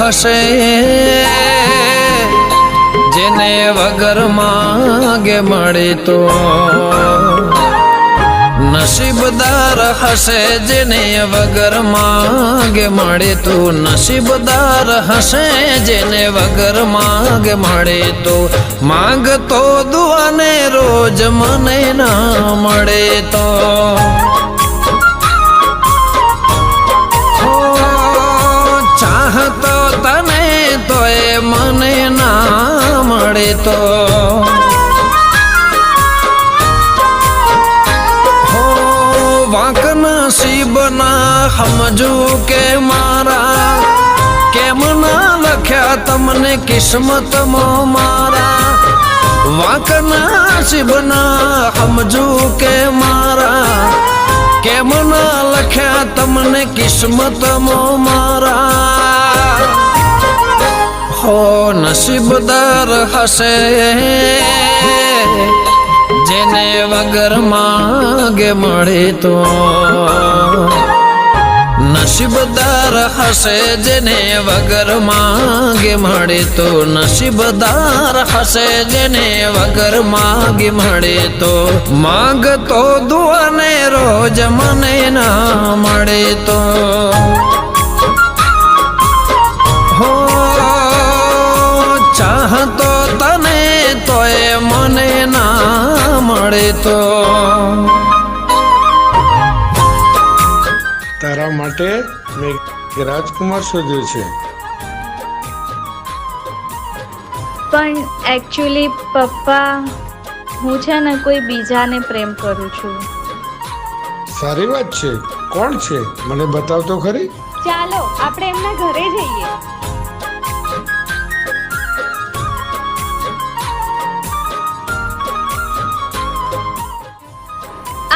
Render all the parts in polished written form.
હશે જેને વગર માંગે મળે તો નસીબદાર હશે જેને વગર માંગે મળે તો નસીબદાર હશે જેને વગર માંગે મળે તો માંગતો દુઆને રોજ મને ના મળે તો ચાહતો તને તોય મને ના મળે તો વાંક નસીબના સમજુ કે મારા કેમ ના લખ્યા તમને કિસ્મતમાં મારા વાંક નસીબના સમજુ કે મારા કેમ ના લખ્યા તમને કિસ્મતમાં મારા હો નસીબદાર હશે જેને વગર માંગે મળે તો નસીબદાર હશે જેને વગર માંગે મળે તો નસીબદાર હશે જેને વગર માંગે મળે તો માંગતો દુઆને રોજ મને ના મળે તો હો ચાહતો તને તોય મને ના મળે તો તારા માટે મેં રાજકુમાર શોધ્યો છે. પણ એકચ્યુઅલી પપ્પા હું છે ને કોઈ બીજાને પ્રેમ કરું છું. સારી વાત છે. કોણ છે મને બતાવ તો ખરી. ચાલો આપણે એમના ઘરે જઈએ.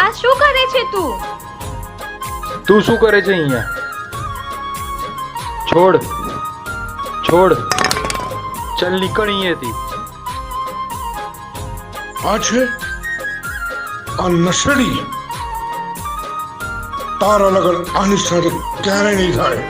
આ શું કરે છે તું? તું શું કરે છે અહીંયા? છોડ છોડ, ચલ નીકળ અહીંયાથી. આ છે આ નસડી. તારા લગન આની સાથે ક્યારે નહીં થાય.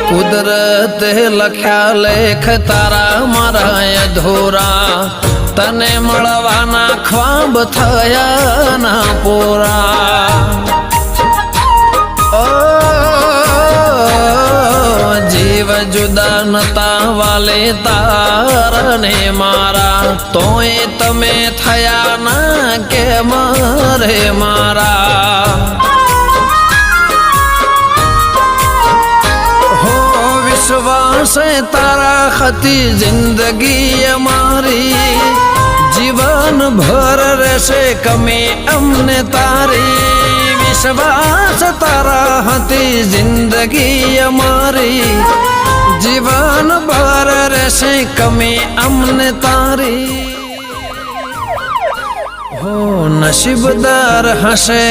કુદરતે લખ્યા લેખ તારા મારા અધૂરા તને મળવાના ખ્વાબ થયા ના પૂરા. ઓ જીવ જુદા નતા વાલે તારને મારા તોય તમે થયા ના કે મારે મારા. વિશ્વાસે તારા હતી જિંદગી અમારી જીવન ભર રહેશે કમી અમને તારી. વિશ્વાસ તારા હતી જિંદગી અમારી જીવન ભર રહેશે કમી અમને તારી. હો નસીબદાર હશે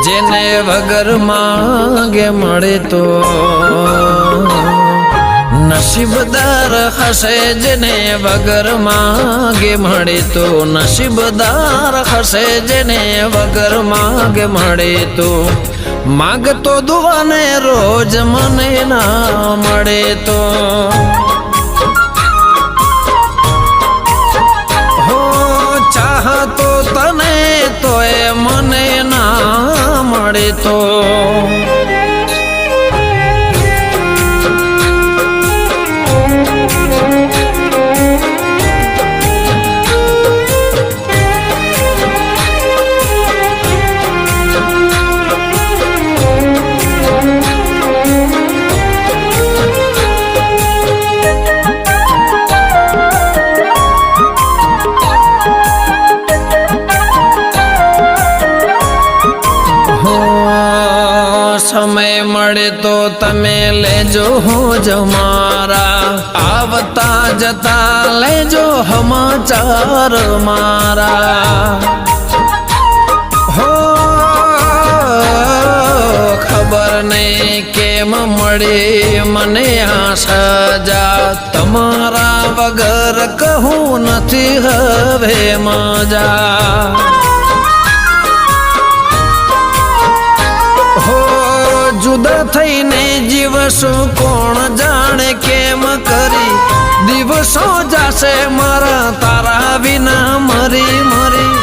જેને વગર માંગે મળે તો નસીબદાર હશે જેને વગર માંગે મળે તો નસીબદાર હશે જેને વગર માંગે મળે તો માંગતો દુઆને રોજ મને ના મળે તો હો ચાહતો તને તોય મને ના મળે તો સમય મળે તો તમે લેજો હોજ મારા આવતા જતા લેજો સમાચાર મારા. હો ખબર નહીં કેમ મળી મને આ સજા, તમારા વગર કહું નથી હવે મજા. હો જુદા થઈને જીવશું કોણ જાણે કેમ કરી, દિવસો જાશે મારા તારા વિના મરી મરી.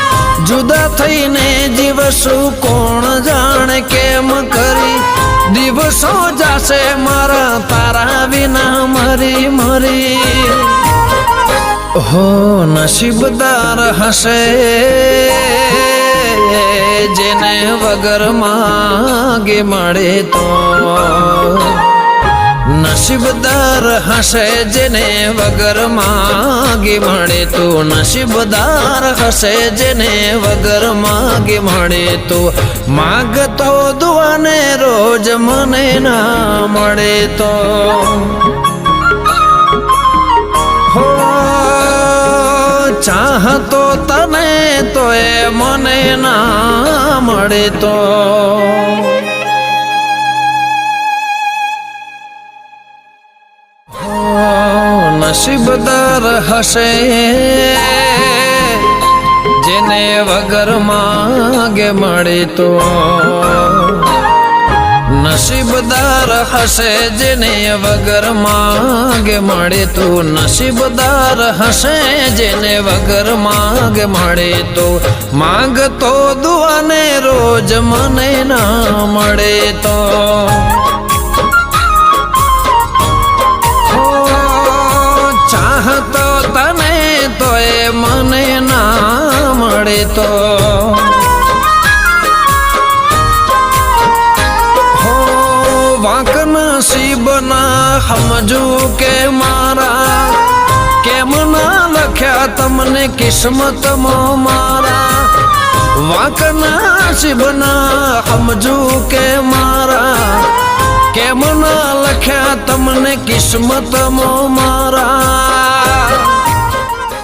જુદા થઈને જીવશું કોણ જાણે કેમ કરી, દિવસો જાશે મારા તારા વિના મરી મરી. હો નસીબદાર હશે જેને વગર માગે મળે તો, નસીબદાર હશે જેને વગર માગે મળે તો, નસીબદાર હશે જેને વગર માગે મળે તો. માગતો દુઆને રોજ મને ના મળે તો, હો ચાહતો તને તો એ મને ના મળે તો. નસીબદાર હશે જેને વગર માગે મળે તો, નસીબદાર હશે જેને વગર માગે મળે તો, નસીબદાર હશે જેને વગર માગે મળે તો. માંગતો દુઆને રોજ મને ના મળે તો, ચાહતો તને તો એ મને ના મળે તો. હો વાંક નસીબના સમજુ કે મારા, કેમ ના લખ્યા તમને કિસ્મતમાં મારા. વાંક નસીબના સમજુ કે મારા, કેમ ના લખ્યા તમને કિસ્મતમાં મારા.